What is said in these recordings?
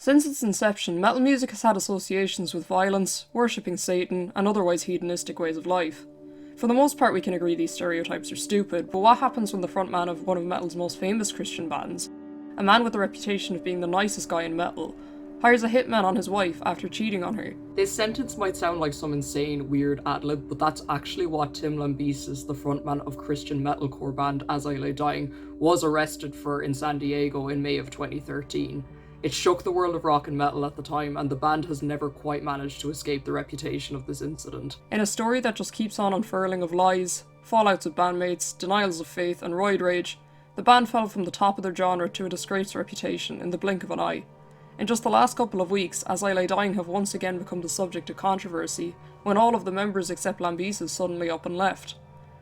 Since its inception, metal music has had associations with violence, worshipping Satan, and otherwise hedonistic ways of life. For the most part, we can agree these stereotypes are stupid, but what happens when the frontman of one of metal's most famous Christian bands, a man with the reputation of being the nicest guy in metal, hires a hitman on his wife after cheating on her? This sentence might sound like some insane, weird ad-lib, but that's actually what Tim Lambesis, the frontman of Christian metalcore band As I Lay Dying, was arrested for in San Diego in May of 2013. It shook the world of rock and metal at the time, and the band has never quite managed to escape the reputation of this incident. In a story that just keeps on unfurling of lies, fallouts of bandmates, denials of faith, and roid rage, the band fell from the top of their genre to a disgraced reputation in the blink of an eye. In just the last couple of weeks, As I Lay Dying have once again become the subject of controversy, when all of the members except Lambesis suddenly up and left.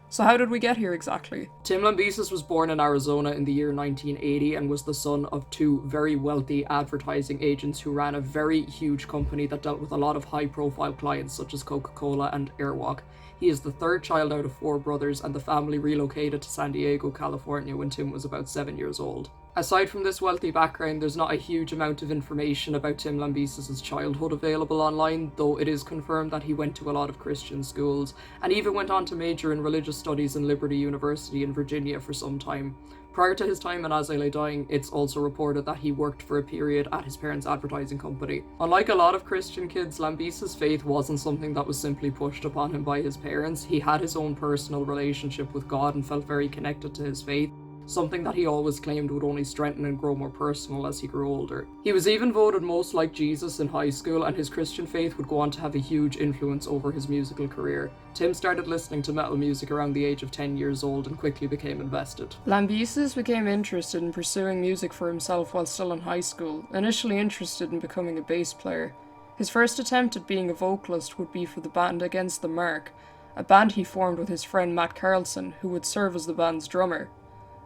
So how did we get here exactly? Tim Lambesis was born in Arizona in the year 1980 and was the son of two very wealthy advertising agents who ran a very huge company that dealt with a lot of high-profile clients such as Coca-Cola and Airwalk. He is the third child out of four brothers, and the family relocated to San Diego, California when Tim was about 7 years old. Aside from this wealthy background, there's not a huge amount of information about Tim Lambesis' childhood available online, though it is confirmed that he went to a lot of Christian schools, and even went on to major in religious studies in Liberty University in Virginia for some time. Prior to his time in As I Lay Dying, it's also reported that he worked for a period at his parents' advertising company. Unlike a lot of Christian kids, Lambesis' faith wasn't something that was simply pushed upon him by his parents. He had his own personal relationship with God and felt very connected to his faith, something that he always claimed would only strengthen and grow more personal as he grew older. He was even voted most like Jesus in high school, and his Christian faith would go on to have a huge influence over his musical career. Tim started listening to metal music around the age of 10 years old and quickly became invested. Lambesis became interested in pursuing music for himself while still in high school, initially interested in becoming a bass player. His first attempt at being a vocalist would be for the band Against the Mark, a band he formed with his friend Matt Carlson, who would serve as the band's drummer.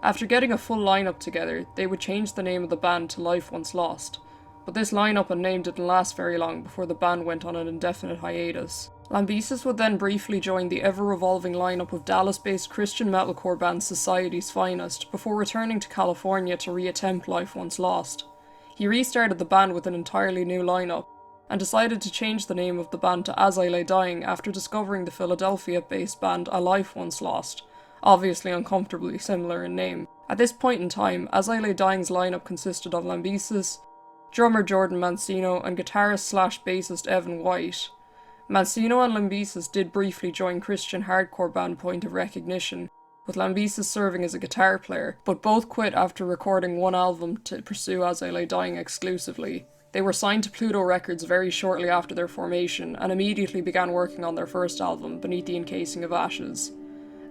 After getting a full lineup together, they would change the name of the band to Life Once Lost, but this lineup and name didn't last very long before the band went on an indefinite hiatus. Lambesis would then briefly join the ever-revolving lineup of Dallas-based Christian metalcore band Society's Finest before returning to California to reattempt Life Once Lost. He restarted the band with an entirely new lineup, and decided to change the name of the band to As I Lay Dying after discovering the Philadelphia-based band A Life Once Lost, obviously uncomfortably similar in name. At this point in time, As I Lay Dying's lineup consisted of Lambesis, drummer Jordan Mancino, and guitarist/bassist Evan White. Mancino and Lambesis did briefly join Christian hardcore band Point of Recognition, with Lambesis serving as a guitar player, but both quit after recording one album to pursue As I Lay Dying exclusively. They were signed to Pluto Records very shortly after their formation, and immediately began working on their first album, Beneath the Encasing of Ashes.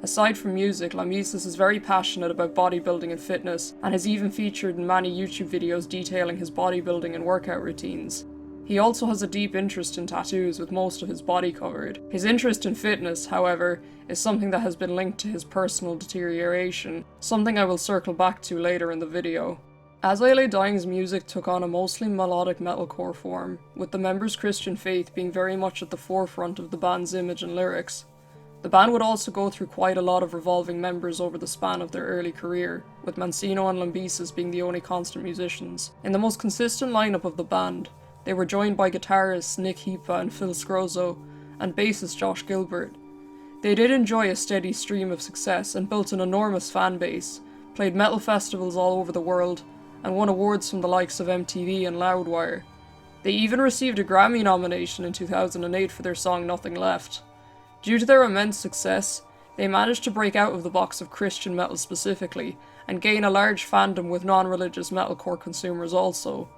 Aside from music, Lambesis is very passionate about bodybuilding and fitness, and has even featured in many YouTube videos detailing his bodybuilding and workout routines. He also has a deep interest in tattoos, with most of his body covered. His interest in fitness, however, is something that has been linked to his personal deterioration, something I will circle back to later in the video. As I Lay Dying's music took on a mostly melodic metalcore form, with the members' Christian faith being very much at the forefront of the band's image and lyrics. The band would also go through quite a lot of revolving members over the span of their early career, with Mancino and Lambesis being the only constant musicians. In the most consistent lineup of the band, they were joined by guitarists Nick Hipa and Phil Scrozo, and bassist Josh Gilbert. They did enjoy a steady stream of success and built an enormous fan base, played metal festivals all over the world, and won awards from the likes of MTV and Loudwire. They even received a Grammy nomination in 2008 for their song Nothing Left. Due to their immense success, they managed to break out of the box of Christian metal specifically, and gain a large fandom with non-religious metalcore consumers also.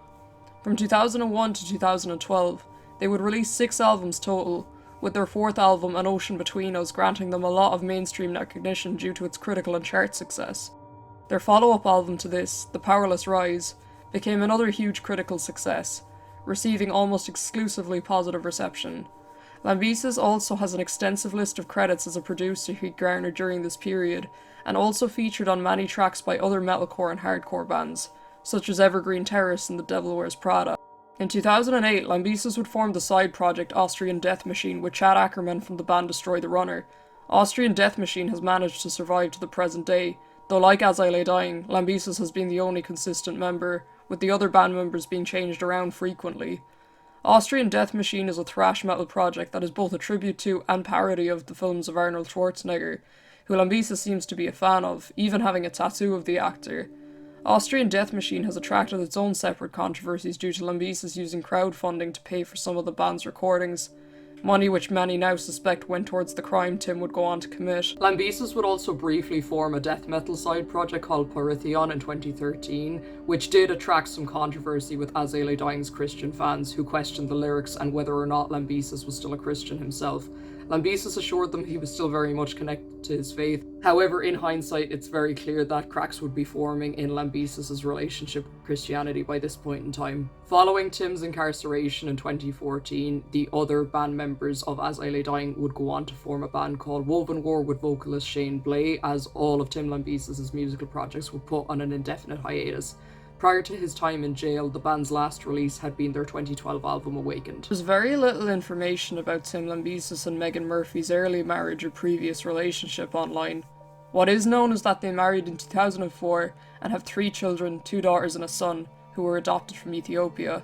From 2001 to 2012, they would release 6 albums total, with their 4th album, An Ocean Between Us, granting them a lot of mainstream recognition due to its critical and chart success. Their follow-up album to this, The Powerless Rise, became another huge critical success, receiving almost exclusively positive reception. Lambesis also has an extensive list of credits as a producer he garnered during this period, and also featured on many tracks by other metalcore and hardcore bands, such as Evergreen Terrace and The Devil Wears Prada. In 2008, Lambesis would form the side project Austrian Death Machine with Chad Ackerman from the band Destroy the Runner. Austrian Death Machine has managed to survive to the present day, though like As I Lay Dying, Lambesis has been the only consistent member, with the other band members being changed around frequently. Austrian Death Machine is a thrash metal project that is both a tribute to and parody of the films of Arnold Schwarzenegger, who Lambesis seems to be a fan of, even having a tattoo of the actor. Austrian Death Machine has attracted its own separate controversies due to Lambesis using crowdfunding to pay for some of the band's recordings, money which many now suspect went towards the crime Tim would go on to commit. Lambesis would also briefly form a death metal side project called Parithion in 2013, which did attract some controversy with As I Lay Dying's Christian fans who questioned the lyrics and whether or not Lambesis was still a Christian himself. Lambesis assured them he was still very much connected to his faith. However, in hindsight, it's very clear that cracks would be forming in Lambesis' relationship with Christianity by this point in time. Following Tim's incarceration in 2014, the other band members of As I Lay Dying would go on to form a band called Woven War with vocalist Shane Blay, as all of Tim Lambesis' musical projects were put on an indefinite hiatus. Prior to his time in jail, the band's last release had been their 2012 album Awakened. There's very little information about Tim Lambesis and Meggan Murphy's early marriage or previous relationship online. What is known is that they married in 2004 and have 3 children, 2 daughters and a son, who were adopted from Ethiopia.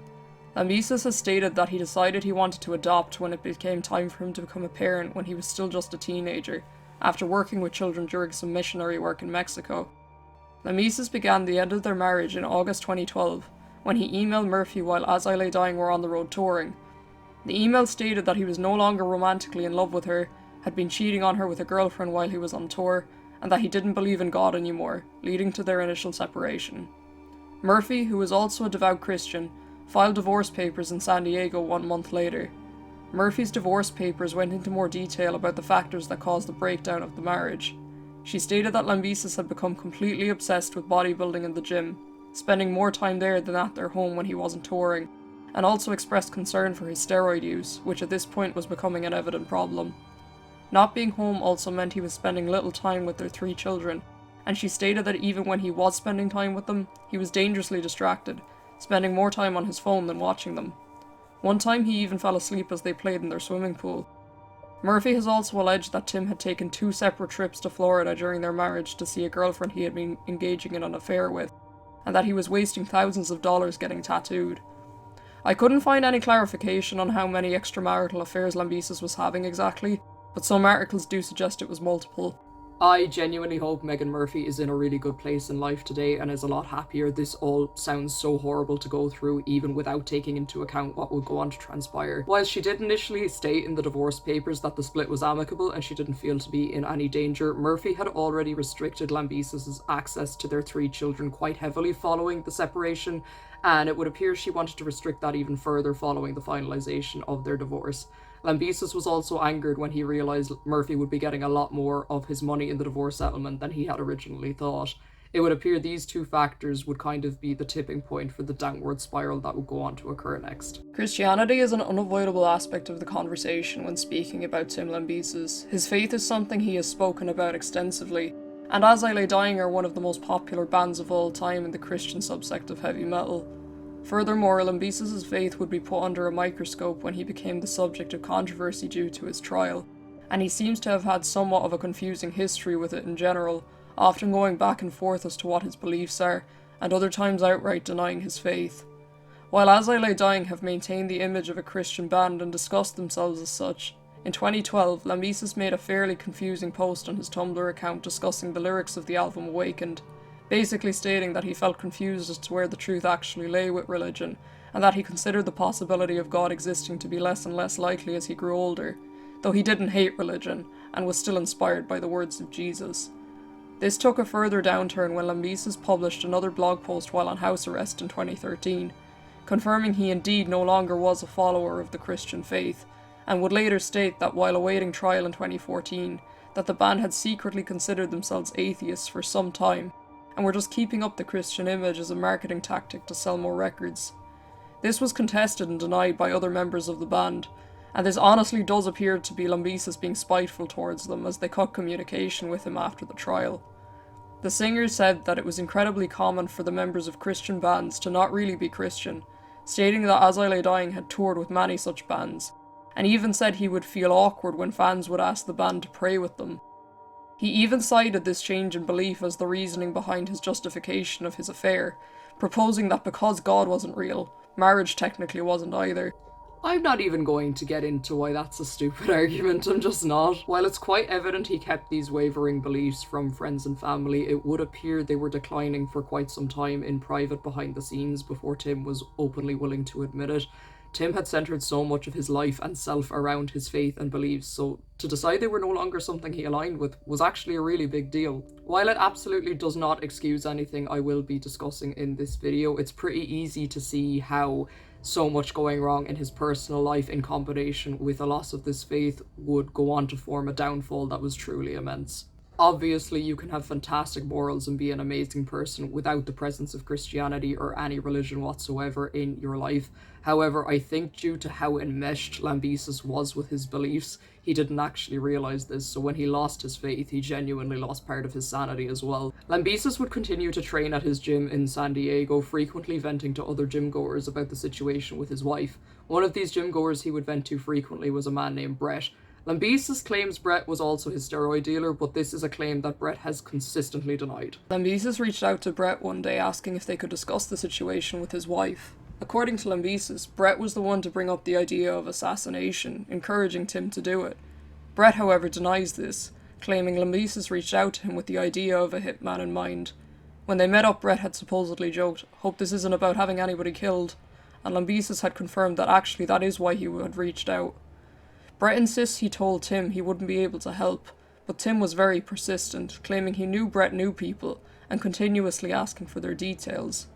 Lambesis has stated that he decided he wanted to adopt when it became time for him to become a parent when he was still just a teenager, after working with children during some missionary work in Mexico. Lambesis began the end of their marriage in August 2012, when he emailed Murphy while As I Lay Dying were on the road touring. The email stated that he was no longer romantically in love with her, had been cheating on her with a girlfriend while he was on tour, and that he didn't believe in God anymore, leading to their initial separation. Murphy, who was also a devout Christian, filed divorce papers in San Diego 1 month later. Murphy's divorce papers went into more detail about the factors that caused the breakdown of the marriage. She stated that Lambesis had become completely obsessed with bodybuilding in the gym, spending more time there than at their home when he wasn't touring, and also expressed concern for his steroid use, which at this point was becoming an evident problem. Not being home also meant he was spending little time with their 3 children, and she stated that even when he was spending time with them, he was dangerously distracted, spending more time on his phone than watching them. One time he even fell asleep as they played in their swimming pool. Murphy has also alleged that Tim had taken 2 separate trips to Florida during their marriage to see a girlfriend he had been engaging in an affair with, and that he was wasting thousands of dollars getting tattooed. I couldn't find any clarification on how many extramarital affairs Lambesis was having exactly, but some articles do suggest it was multiple. I genuinely hope Meggan Murphy is in a really good place in life today and is a lot happier. This all sounds so horrible to go through, even without taking into account what would go on to transpire. While she did initially state in the divorce papers that the split was amicable and she didn't feel to be in any danger, Murphy had already restricted Lambesis' access to their 3 children quite heavily following the separation, and it would appear she wanted to restrict that even further following the finalization of their divorce. Lambesis was also angered when he realised Murphy would be getting a lot more of his money in the divorce settlement than he had originally thought. It would appear these 2 factors would kind of be the tipping point for the downward spiral that would go on to occur next. Christianity is an unavoidable aspect of the conversation when speaking about Tim Lambesis. His faith is something he has spoken about extensively, and As I Lay Dying are one of the most popular bands of all time in the Christian subsect of heavy metal. Furthermore, Lambesis' faith would be put under a microscope when he became the subject of controversy due to his trial, and he seems to have had somewhat of a confusing history with it in general, often going back and forth as to what his beliefs are, and other times outright denying his faith. While As I Lay Dying have maintained the image of a Christian band and discussed themselves as such, in 2012, Lambesis made a fairly confusing post on his Tumblr account discussing the lyrics of the album Awakened, basically stating that he felt confused as to where the truth actually lay with religion, and that he considered the possibility of God existing to be less and less likely as he grew older, though he didn't hate religion, and was still inspired by the words of Jesus. This took a further downturn when Lambesis published another blog post while on house arrest in 2013, confirming he indeed no longer was a follower of the Christian faith, and would later state that while awaiting trial in 2014, that the band had secretly considered themselves atheists for some time, and were just keeping up the Christian image as a marketing tactic to sell more records. This was contested and denied by other members of the band, and this honestly does appear to be Lambesis being spiteful towards them as they cut communication with him after the trial. The singer said that it was incredibly common for the members of Christian bands to not really be Christian, stating that As I Lay Dying had toured with many such bands, and even said he would feel awkward when fans would ask the band to pray with them. He even cited this change in belief as the reasoning behind his justification of his affair, proposing that because God wasn't real, marriage technically wasn't either. I'm not even going to get into why that's a stupid argument, I'm just not. While it's quite evident he kept these wavering beliefs from friends and family, it would appear they were declining for quite some time in private behind the scenes before Tim was openly willing to admit it. Tim had centered so much of his life and self around his faith and beliefs, so to decide they were no longer something he aligned with was actually a really big deal. While it absolutely does not excuse anything I will be discussing in this video, it's pretty easy to see how so much going wrong in his personal life in combination with a loss of this faith would go on to form a downfall that was truly immense. Obviously, you can have fantastic morals and be an amazing person without the presence of Christianity or any religion whatsoever in your life. However, I think due to how enmeshed Lambesis was with his beliefs, he didn't actually realise this, so when he lost his faith, he genuinely lost part of his sanity as well. Lambesis would continue to train at his gym in San Diego, frequently venting to other gym goers about the situation with his wife. One of these gym goers he would vent to frequently was a man named Brett. Lambesis claims Brett was also his steroid dealer, but this is a claim that Brett has consistently denied. Lambesis reached out to Brett one day asking if they could discuss the situation with his wife. According to Lambesis, Brett was the one to bring up the idea of assassination, encouraging Tim to do it. Brett, however, denies this, claiming Lambesis reached out to him with the idea of a hitman in mind. When they met up, Brett had supposedly joked, "Hope this isn't about having anybody killed," and Lambesis had confirmed that actually that is why he had reached out. Brett insists he told Tim he wouldn't be able to help, but Tim was very persistent, claiming he knew Brett knew people, and continuously asking for their details.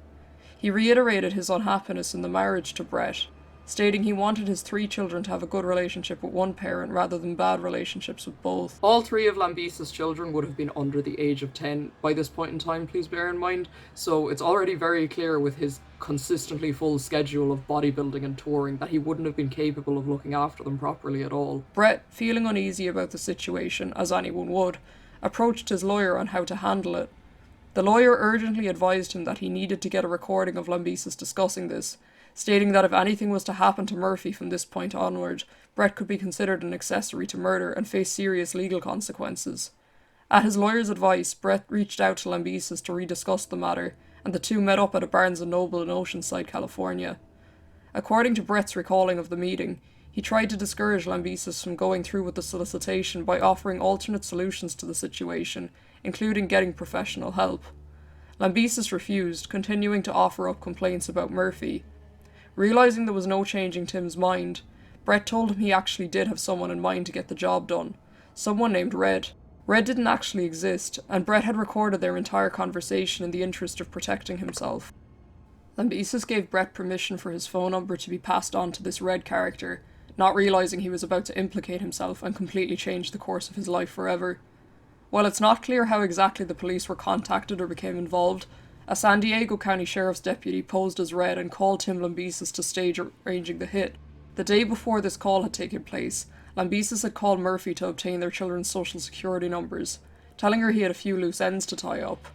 He reiterated his unhappiness in the marriage to Brett, stating he wanted his 3 children to have a good relationship with one parent rather than bad relationships with both. All 3 of Lambesis' children would have been under the age of 10 by this point in time, please bear in mind, so it's already very clear with his consistently full schedule of bodybuilding and touring that he wouldn't have been capable of looking after them properly at all. Brett, feeling uneasy about the situation, as anyone would, approached his lawyer on how to handle it. The lawyer urgently advised him that he needed to get a recording of Lambesis discussing this, stating that if anything was to happen to Murphy from this point onward, Brett could be considered an accessory to murder and face serious legal consequences. At his lawyer's advice, Brett reached out to Lambesis to rediscuss the matter, and the two met up at a Barnes & Noble in Oceanside, California. According to Brett's recalling of the meeting, he tried to discourage Lambesis from going through with the solicitation by offering alternate solutions to the situation, including getting professional help. Lambesis refused, continuing to offer up complaints about Murphy. Realising there was no changing Tim's mind, Brett told him he actually did have someone in mind to get the job done, someone named Red. Red didn't actually exist, and Brett had recorded their entire conversation in the interest of protecting himself. Lambesis gave Brett permission for his phone number to be passed on to this Red character, not realising he was about to implicate himself and completely change the course of his life forever. While it's not clear how exactly the police were contacted or became involved, a San Diego County Sheriff's deputy posed as Red and called Tim Lambesis to stage arranging the hit. The day before this call had taken place, Lambesis had called Murphy to obtain their children's social security numbers, telling her he had a few loose ends to tie up.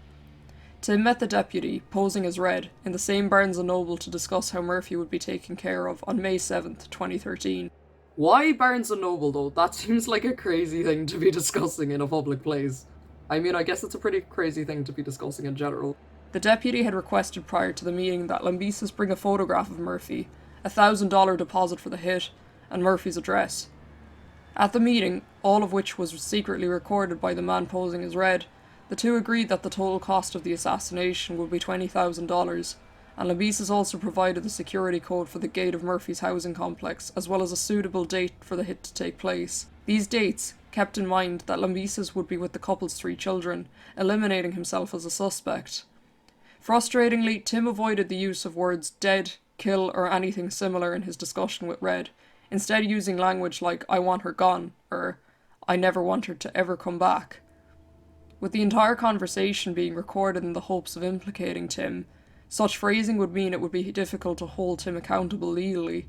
Tim met the deputy, posing as Red, in the same Barnes & Noble to discuss how Murphy would be taken care of on May 7th, 2013. Why Barnes & Noble though? That seems like a crazy thing to be discussing in a public place. I mean, I guess it's a pretty crazy thing to be discussing in general. The deputy had requested prior to the meeting that Lambesis bring a photograph of Murphy, a $1,000 deposit for the hit, and Murphy's address. At the meeting, all of which was secretly recorded by the man posing as Red, the two agreed that the total cost of the assassination would be $20,000, and Lambesis also provided the security code for the gate of Murphy's housing complex, as well as a suitable date for the hit to take place. These dates kept in mind that Lambesis would be with the couple's 3 children, eliminating himself as a suspect. Frustratingly, Tim avoided the use of words dead, kill, or anything similar in his discussion with Red, instead using language like "I want her gone," or "I never want her to ever come back." With the entire conversation being recorded in the hopes of implicating Tim, such phrasing would mean it would be difficult to hold Tim accountable legally.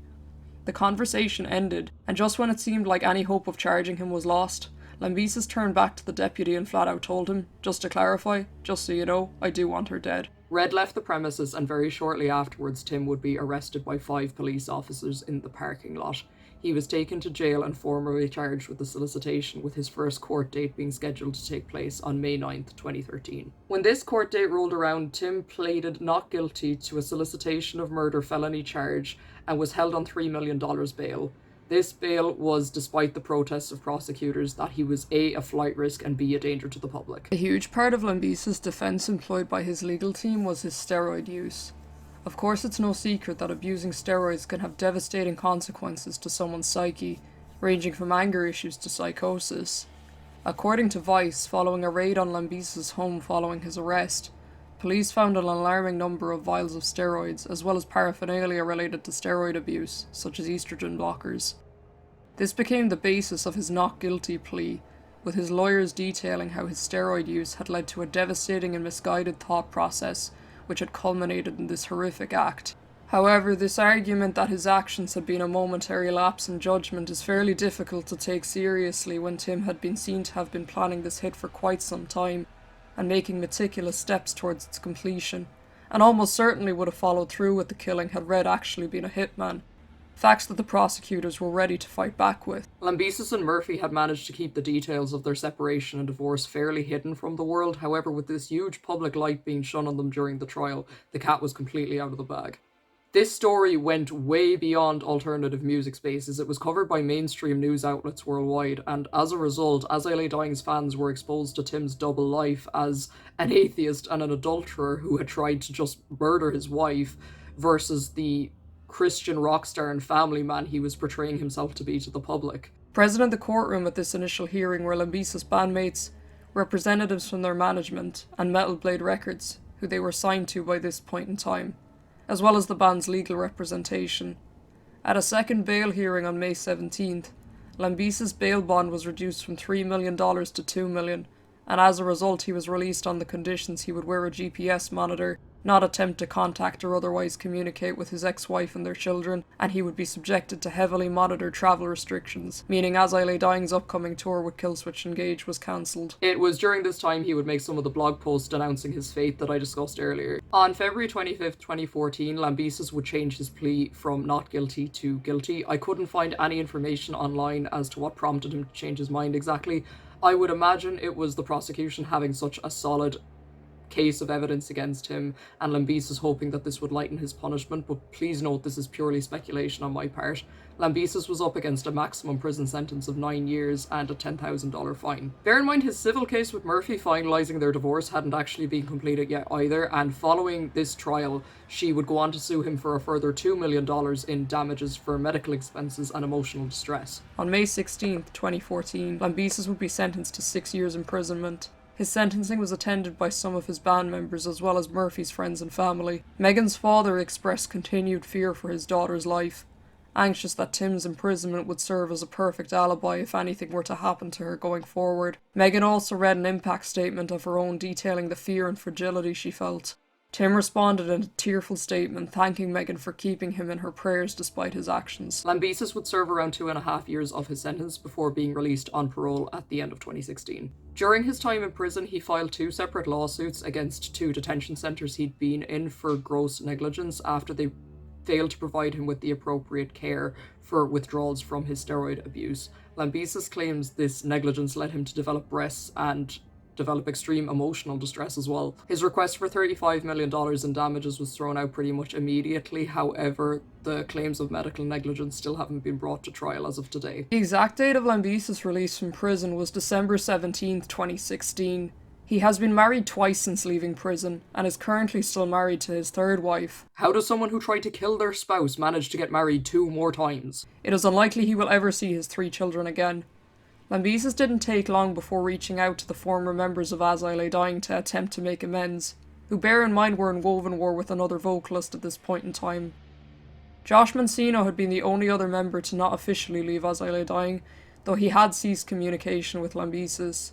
The conversation ended, and just when it seemed like any hope of charging him was lost, Lambesis turned back to the deputy and flat out told him, "Just to clarify, just so you know, I do want her dead." Red left the premises, and very shortly afterwards Tim would be arrested by 5 police officers in the parking lot. He was taken to jail and formally charged with the solicitation, with his first court date being scheduled to take place on May 9th, 2013. When this court date rolled around, Tim pleaded not guilty to a solicitation of murder felony charge and was held on $3 million bail. This bail was despite the protests of prosecutors that he was A, a flight risk, and B, a danger to the public. A huge part of Lambesis' defence employed by his legal team was his steroid use. Of course, it's no secret that abusing steroids can have devastating consequences to someone's psyche, ranging from anger issues to psychosis. According to Vice, following a raid on Lambesis' home following his arrest, police found an alarming number of vials of steroids, as well as paraphernalia related to steroid abuse, such as estrogen blockers. This became the basis of his not guilty plea, with his lawyers detailing how his steroid use had led to a devastating and misguided thought process, which had culminated in this horrific act. However, this argument that his actions had been a momentary lapse in judgment is fairly difficult to take seriously when Tim had been seen to have been planning this hit for quite some time, and making meticulous steps towards its completion, and almost certainly would have followed through with the killing had Red actually been a hitman. Facts that the prosecutors were ready to fight back with. Lambesis and Murphy had managed to keep the details of their separation and divorce fairly hidden from the world. However, with this huge public light being shone on them during the trial, the cat was completely out of the bag. This story went way beyond alternative music spaces. It was covered by mainstream news outlets worldwide, and as a result, As I Lay Dying's fans were exposed to Tim's double life as an atheist and an adulterer who had tried to just murder his wife, versus the Christian rock star and family man he was portraying himself to be to the public. Present in the courtroom at this initial hearing were Lambesis' bandmates, representatives from their management, and Metal Blade Records, who they were signed to by this point in time, as well as the band's legal representation. At a second bail hearing on May 17th, Lambesis' bail bond was reduced from $3 million to $2 million, and as a result he was released on the conditions he would wear a GPS monitor, not attempt to contact or otherwise communicate with his ex-wife and their children, and he would be subjected to heavily monitored travel restrictions, meaning As I Lay Dying's upcoming tour with Killswitch Engage was cancelled. It was during this time he would make some of the blog posts announcing his fate that I discussed earlier. On February 25th, 2014, Lambesis would change his plea from not guilty to guilty. I couldn't find any information online as to what prompted him to change his mind exactly. I would imagine it was the prosecution having such a solid case of evidence against him, and Lambesis hoping that this would lighten his punishment, but please note this is purely speculation on my part. Lambesis was up against a maximum prison sentence of 9 years and a $10,000 fine. Bear in mind his civil case with Murphy finalising their divorce hadn't actually been completed yet either, and following this trial, she would go on to sue him for a further $2 million in damages for medical expenses and emotional distress. On May 16th, 2014, Lambesis would be sentenced to 6 years imprisonment. His sentencing was attended by some of his band members as well as Murphy's friends and family. Meggan's father expressed continued fear for his daughter's life, anxious that Tim's imprisonment would serve as a perfect alibi if anything were to happen to her going forward. Meggan also read an impact statement of her own detailing the fear and fragility she felt. Tim responded in a tearful statement thanking Meggan for keeping him in her prayers despite his actions. Lambesis would serve around 2.5 years of his sentence before being released on parole at the end of 2016. During his time in prison, he filed 2 separate lawsuits against 2 detention centres he'd been in for gross negligence after they failed to provide him with the appropriate care for withdrawals from his steroid abuse. Lambesis claims this negligence led him to develop breasts and develop extreme emotional distress as well. His request for $35 million in damages was thrown out pretty much immediately. However, the claims of medical negligence still haven't been brought to trial as of today. The exact date of Lambesis' release from prison was December 17th, 2016. He has been married twice since leaving prison, and is currently still married to his 3rd wife. How does someone who tried to kill their spouse manage to get married 2 more times? It is unlikely he will ever see his 3 children again. Lambesis didn't take long before reaching out to the former members of As I Lay Dying to attempt to make amends, who bear in mind were in woven war with another vocalist at this point in time. Josh Mancino had been the only other member to not officially leave As I Lay Dying, though he had ceased communication with Lambesis.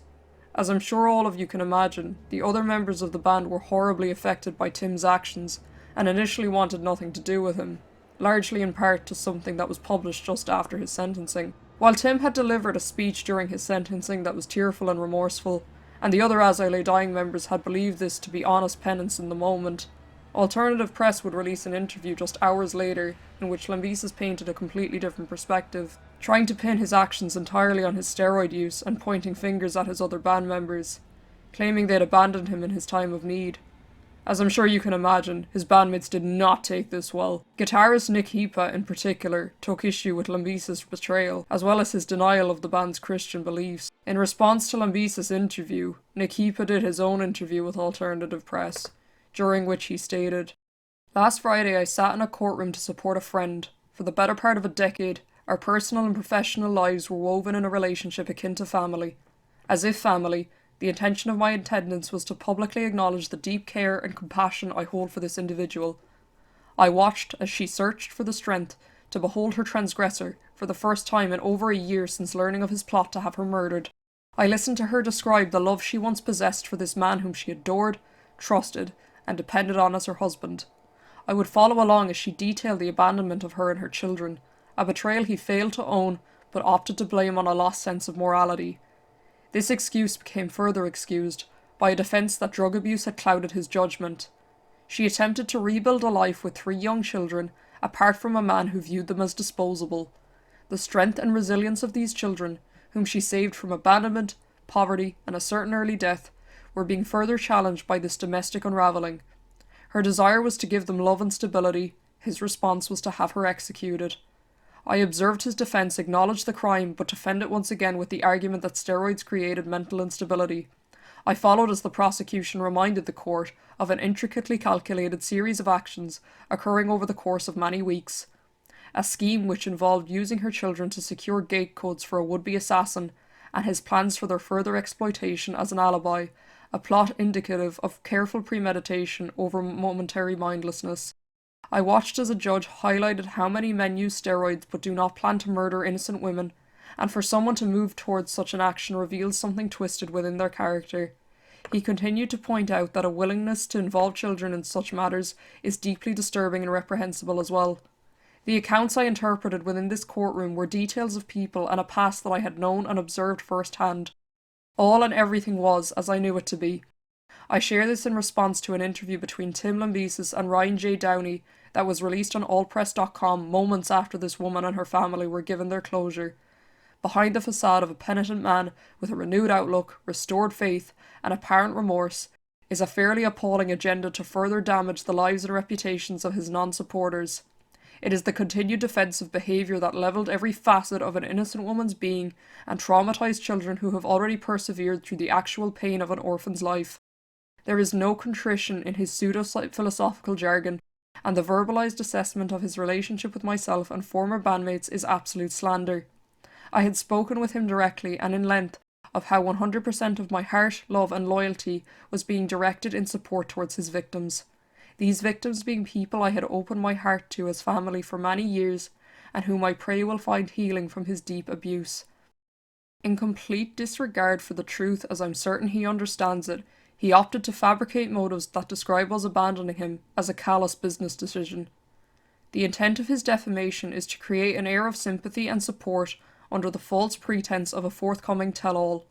As I'm sure all of you can imagine, the other members of the band were horribly affected by Tim's actions, and initially wanted nothing to do with him, largely in part to something that was published just after his sentencing. While Tim had delivered a speech during his sentencing that was tearful and remorseful, and the other As I Lay Dying members had believed this to be honest penance in the moment, alternative press would release an interview just hours later in which Lambesis painted a completely different perspective, trying to pin his actions entirely on his steroid use and pointing fingers at his other band members, claiming they'd abandoned him in his time of need. As I'm sure you can imagine, his bandmates did not take this well. Guitarist Nick Heapa, in particular, took issue with Lambesis' betrayal, as well as his denial of the band's Christian beliefs. In response to Lambesis' interview, Nick Heapa did his own interview with alternative press, during which he stated, "Last Friday I sat in a courtroom to support a friend. For the better part of a decade, our personal and professional lives were woven in a relationship akin to family. As if family, the intention of my attendance was to publicly acknowledge the deep care and compassion I hold for this individual. I watched as she searched for the strength to behold her transgressor for the first time in over a year since learning of his plot to have her murdered. I listened to her describe the love she once possessed for this man whom she adored, trusted, and depended on as her husband. I would follow along as she detailed the abandonment of her and her children, a betrayal he failed to own but opted to blame on a lost sense of morality. This excuse became further excused by a defence that drug abuse had clouded his judgment. She attempted to rebuild a life with 3 young children, apart from a man who viewed them as disposable. The strength and resilience of these children, whom she saved from abandonment, poverty, and a certain early death, were being further challenged by this domestic unravelling. Her desire was to give them love and stability. His response was to have her executed. I observed his defence acknowledge the crime but defend it once again with the argument that steroids created mental instability. I followed as the prosecution reminded the court of an intricately calculated series of actions occurring over the course of many weeks. A scheme which involved using her children to secure gate codes for a would-be assassin, and his plans for their further exploitation as an alibi, a plot indicative of careful premeditation over momentary mindlessness. I watched as a judge highlighted how many men use steroids but do not plan to murder innocent women, and for someone to move towards such an action reveals something twisted within their character. He continued to point out that a willingness to involve children in such matters is deeply disturbing and reprehensible as well. The accounts I interpreted within this courtroom were details of people and a past that I had known and observed firsthand. All and everything was as I knew it to be. I share this in response to an interview between Tim Lambesis and Ryan J. Downey that was released on allpress.com moments after this woman and her family were given their closure. Behind the facade of a penitent man with a renewed outlook, restored faith, and apparent remorse is a fairly appalling agenda to further damage the lives and reputations of his non-supporters. It is the continued defensive behaviour that levelled every facet of an innocent woman's being and traumatised children who have already persevered through the actual pain of an orphan's life. There is no contrition in his pseudo-philosophical jargon, and the verbalised assessment of his relationship with myself and former bandmates is absolute slander. I had spoken with him directly and in length of how 100% of my heart, love and loyalty was being directed in support towards his victims. These victims being people I had opened my heart to as family for many years, and whom I pray will find healing from his deep abuse. In complete disregard for the truth as I'm certain he understands it, he opted to fabricate motives that describe us abandoning him as a callous business decision. The intent of his defamation is to create an air of sympathy and support under the false pretense of a forthcoming tell-all.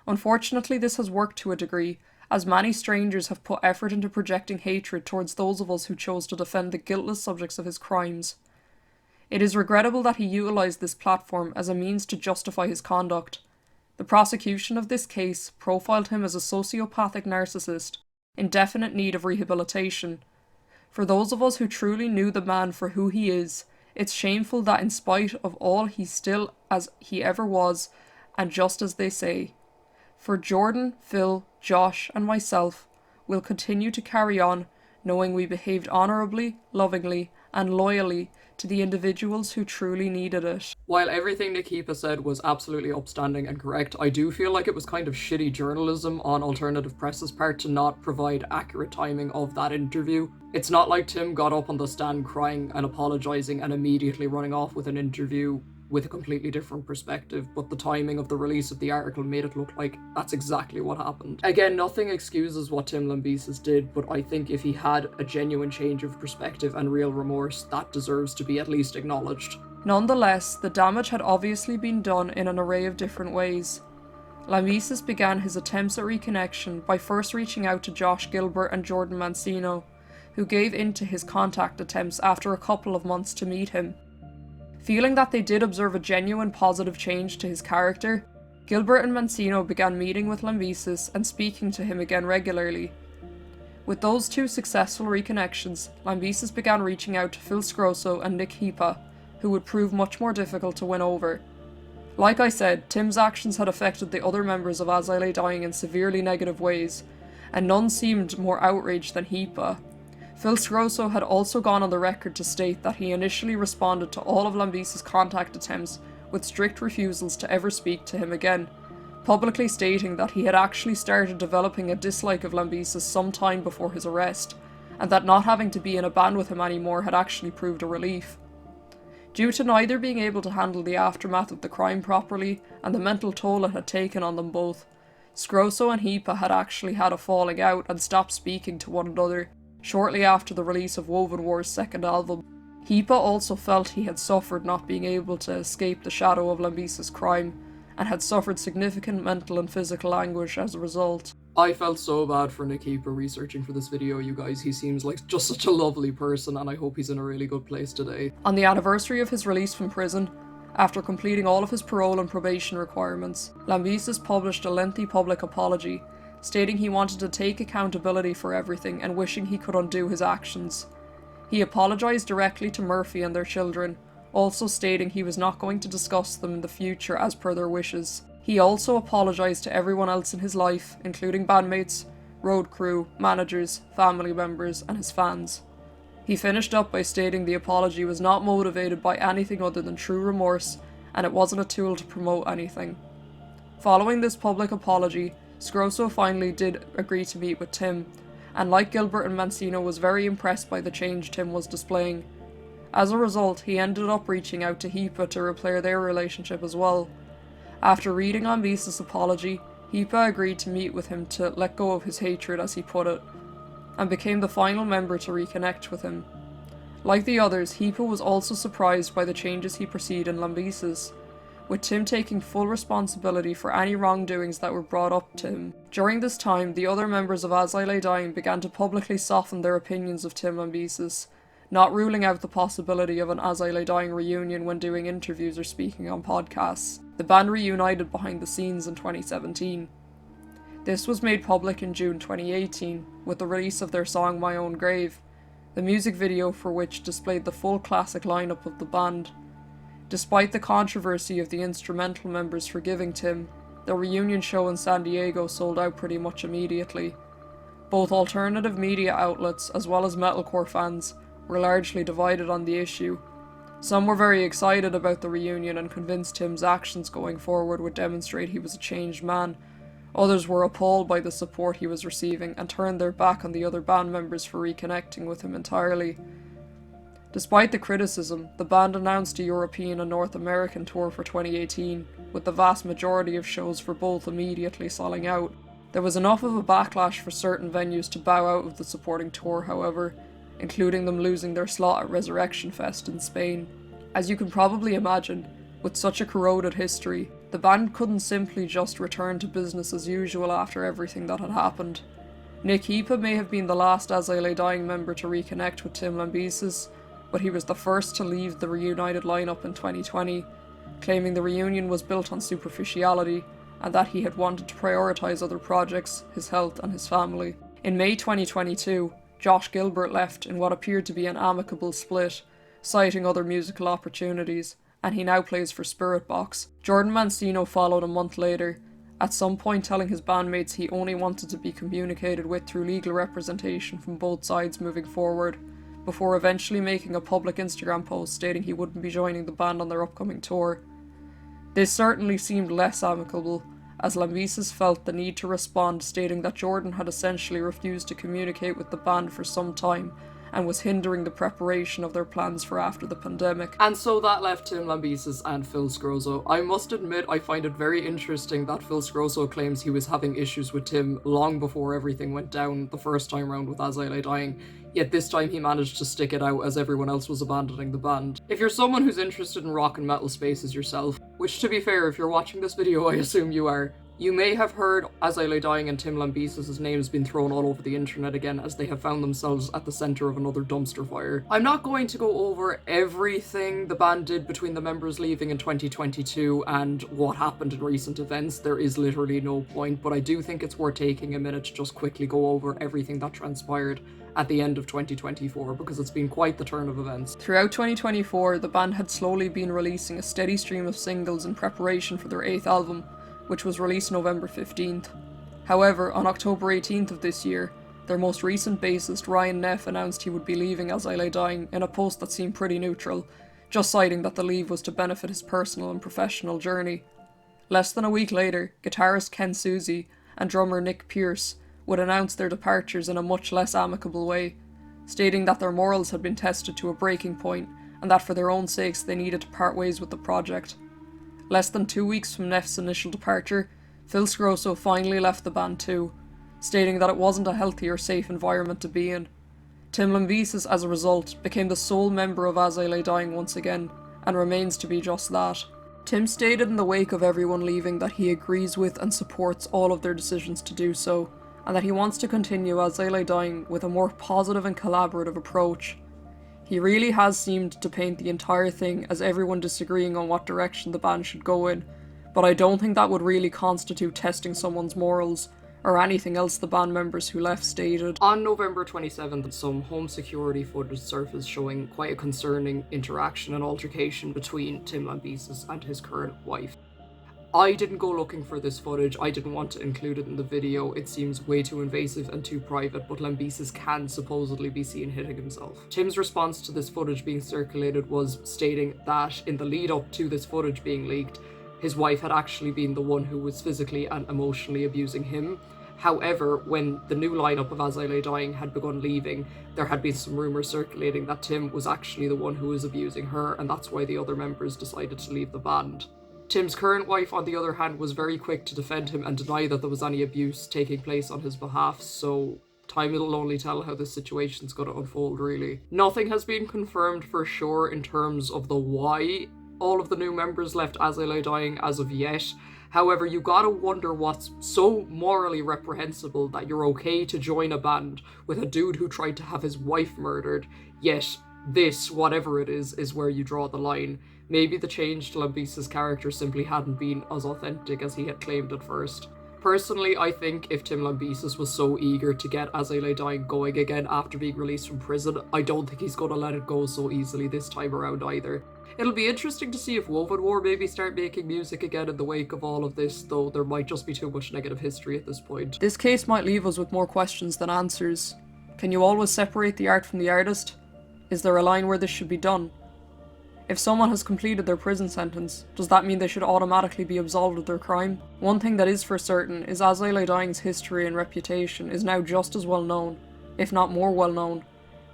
Unfortunately, this has worked to a degree, as many strangers have put effort into projecting hatred towards those of us who chose to defend the guiltless subjects of his crimes. It is regrettable that he utilised this platform as a means to justify his conduct. The prosecution of this case profiled him as a sociopathic narcissist, in definite need of rehabilitation. For those of us who truly knew the man for who he is, it's shameful that in spite of all he's still as he ever was, and just as they say. For Jordan, Phil, Josh and myself will continue to carry on, knowing we behaved honourably, lovingly and loyally to the individuals who truly needed it. While everything Nick Heapa said was absolutely upstanding and correct, I do feel like it was kind of shitty journalism on alternative press's part to not provide accurate timing of that interview. It's not like Tim got up on the stand crying and apologising and immediately running off with an interview with a completely different perspective, but the timing of the release of the article made it look like that's exactly what happened. Again, nothing excuses what Tim Lambesis did, but I think if he had a genuine change of perspective and real remorse, that deserves to be at least acknowledged. Nonetheless, the damage had obviously been done in an array of different ways. Lambesis began his attempts at reconnection by first reaching out to Josh Gilbert and Jordan Mancino, who gave in to his contact attempts after a couple of months to meet him. Feeling that they did observe a genuine positive change to his character, Gilbert and Mancino began meeting with Lambesis and speaking to him again regularly. With those two successful reconnections, Lambesis began reaching out to Phil Scroso and Nick Hipa, who would prove much more difficult to win over. Like I said, Tim's actions had affected the other members of As I Lay Dying in severely negative ways, and none seemed more outraged than Hipa. Phil Scroso had also gone on the record to state that he initially responded to all of Lambesis' contact attempts with strict refusals to ever speak to him again, publicly stating that he had actually started developing a dislike of Lambesis some time before his arrest, and that not having to be in a band with him anymore had actually proved a relief. Due to neither being able to handle the aftermath of the crime properly and the mental toll it had taken on them both, Scroso and Hipa had actually had a falling out and stopped speaking to one another shortly after the release of Woven War's second album. Hipa also felt he had suffered not being able to escape the shadow of Lambesis' crime, and had suffered significant mental and physical anguish as a result. I felt so bad for Nick Hipa researching for this video, you guys. He seems like just such a lovely person, and I hope he's in a really good place today. On the anniversary of his release from prison, after completing all of his parole and probation requirements, Lambesis published a lengthy public apology, stating he wanted to take accountability for everything and wishing he could undo his actions. He apologised directly to Murphy and their children, also stating he was not going to discuss them in the future as per their wishes. He also apologised to everyone else in his life, including bandmates, road crew, managers, family members, and his fans. He finished up by stating the apology was not motivated by anything other than true remorse, and it wasn't a tool to promote anything. Following this public apology, Scroso finally did agree to meet with Tim, and like Gilbert and Mancino was very impressed by the change Tim was displaying. As a result, he ended up reaching out to Hipa to repair their relationship as well. After reading Lambesis' apology, Hipa agreed to meet with him to let go of his hatred, as he put it, and became the final member to reconnect with him. Like the others, Hipa was also surprised by the changes he perceived in Lambesis, with Tim taking full responsibility for any wrongdoings that were brought up to him. During this time, the other members of As I Lay Dying began to publicly soften their opinions of Tim Lambesis, not ruling out the possibility of an As I Lay Dying reunion when doing interviews or speaking on podcasts. The band reunited behind the scenes in 2017. This was made public in June 2018, with the release of their song My Own Grave, the music video for which displayed the full classic lineup of the band. Despite the controversy of the instrumental members forgiving Tim, the reunion show in San Diego sold out pretty much immediately. Both alternative media outlets as well as metalcore fans were largely divided on the issue. Some were very excited about the reunion and convinced Tim's actions going forward would demonstrate he was a changed man. Others were appalled by the support he was receiving and turned their back on the other band members for reconnecting with him entirely. Despite the criticism, the band announced a European and North American tour for 2018, with the vast majority of shows for both immediately selling out. There was enough of a backlash for certain venues to bow out of the supporting tour, however, including them losing their slot at Resurrection Fest in Spain. As you can probably imagine, with such a corroded history, the band couldn't simply just return to business as usual after everything that had happened. Nick Hipa may have been the last As I Lay Dying member to reconnect with Tim Lambesis, but he was the first to leave the reunited lineup in 2020, claiming the reunion was built on superficiality and that he had wanted to prioritise other projects, his health and his family. In May 2022, Josh Gilbert left in what appeared to be an amicable split, citing other musical opportunities, and he now plays for Spirit Box. Jordan Mancino followed a month later, at some point telling his bandmates he only wanted to be communicated with through legal representation from both sides moving forward, before eventually making a public Instagram post stating he wouldn't be joining the band on their upcoming tour. This certainly seemed less amicable, as Lambesis felt the need to respond, stating that Jordan had essentially refused to communicate with the band for some time and was hindering the preparation of their plans for after the pandemic. And so that left Tim Lambesis and Phil Scrozo. I must admit, I find it very interesting that Phil Scrozo claims he was having issues with Tim long before everything went down the first time round with As I Lay Dying, yet this time he managed to stick it out as everyone else was abandoning the band. If you're someone who's interested in rock and metal spaces yourself, which to be fair, if you're watching this video, I assume you are, you may have heard As I Lay Dying and Tim Lambesis' names being thrown all over the internet again, as they have found themselves at the centre of another dumpster fire. I'm not going to go over everything the band did between the members leaving in 2022 and what happened in recent events. There is literally no point, but I do think it's worth taking a minute to just quickly go over everything that transpired at the end of 2024, because it's been quite the turn of events. Throughout 2024, the band had slowly been releasing a steady stream of singles in preparation for their 8th album, which was released November 15th. However, on October 18th of this year, their most recent bassist Ryan Neff announced he would be leaving As I Lay Dying in a post that seemed pretty neutral, just citing that the leave was to benefit his personal and professional journey. Less than a week later, guitarist Ken Suzy and drummer Nick Pierce would announce their departures in a much less amicable way, stating that their morals had been tested to a breaking point and that for their own sakes they needed to part ways with the project. Less than 2 weeks from Neff's initial departure, Phil Scrozo finally left the band too, stating that it wasn't a healthy or safe environment to be in. Tim Lambesis, as a result, became the sole member of As I Lay Dying once again, and remains to be just that. Tim stated in the wake of everyone leaving that he agrees with and supports all of their decisions to do so, and that he wants to continue As I Lay Dying with a more positive and collaborative approach. He really has seemed to paint the entire thing as everyone disagreeing on what direction the band should go in, but I don't think that would really constitute testing someone's morals, or anything else the band members who left stated. On November 27th, some home security footage surfaced showing quite a concerning interaction and altercation between Tim Lambesis and his current wife. I didn't go looking for this footage, I didn't want to include it in the video, it seems way too invasive and too private, but Lambesis can supposedly be seen hitting himself. Tim's response to this footage being circulated was stating that in the lead up to this footage being leaked, his wife had actually been the one who was physically and emotionally abusing him. However, when the new lineup of As I Lay Dying had begun leaving, there had been some rumours circulating that Tim was actually the one who was abusing her, and that's why the other members decided to leave the band. Tim's current wife, on the other hand, was very quick to defend him and deny that there was any abuse taking place on his behalf, so time will only tell how this situation's going to unfold, really. Nothing has been confirmed for sure in terms of the why all of the new members left As I Lay Dying as of yet. However, you gotta wonder what's so morally reprehensible that you're okay to join a band with a dude who tried to have his wife murdered, yet this, whatever it is where you draw the line. Maybe the change to Lambesis' character simply hadn't been as authentic as he had claimed at first. Personally, I think if Tim Lambesis was so eager to get As I Lay Dying going again after being released from prison, I don't think he's gonna let it go so easily this time around either. It'll be interesting to see if Woven War maybe start making music again in the wake of all of this, though there might just be too much negative history at this point. This case might leave us with more questions than answers. Can you always separate the art from the artist? Is there a line where this should be done? If someone has completed their prison sentence, does that mean they should automatically be absolved of their crime? One thing that is for certain is As I Lay Dying's history and reputation is now just as well known, if not more well known,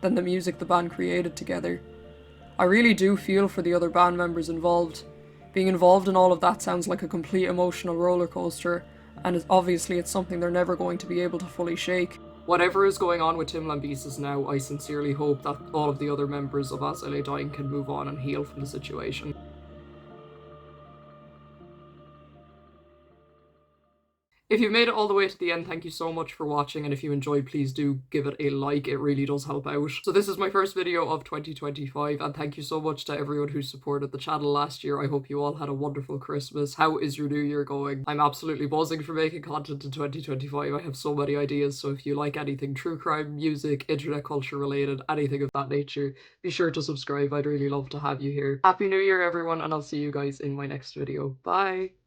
than the music the band created together. I really do feel for the other band members involved. Being involved in all of that sounds like a complete emotional roller coaster, and obviously it's something they're never going to be able to fully shake. Whatever is going on with Tim Lambesis now, I sincerely hope that all of the other members of As I Lay Dying can move on and heal from the situation. If you've made it all the way to the end, thank you so much for watching, and if you enjoyed, please do give it a like, it really does help out. So this is my first video of 2025, and thank you so much to everyone who supported the channel last year. I hope you all had a wonderful Christmas. How is your new year going? I'm absolutely buzzing for making content in 2025. I have so many ideas, so if you like anything true crime, music, internet culture related, anything of that nature, be sure to subscribe. I'd really love to have you here. Happy New Year, everyone, and I'll see you guys in my next video. Bye!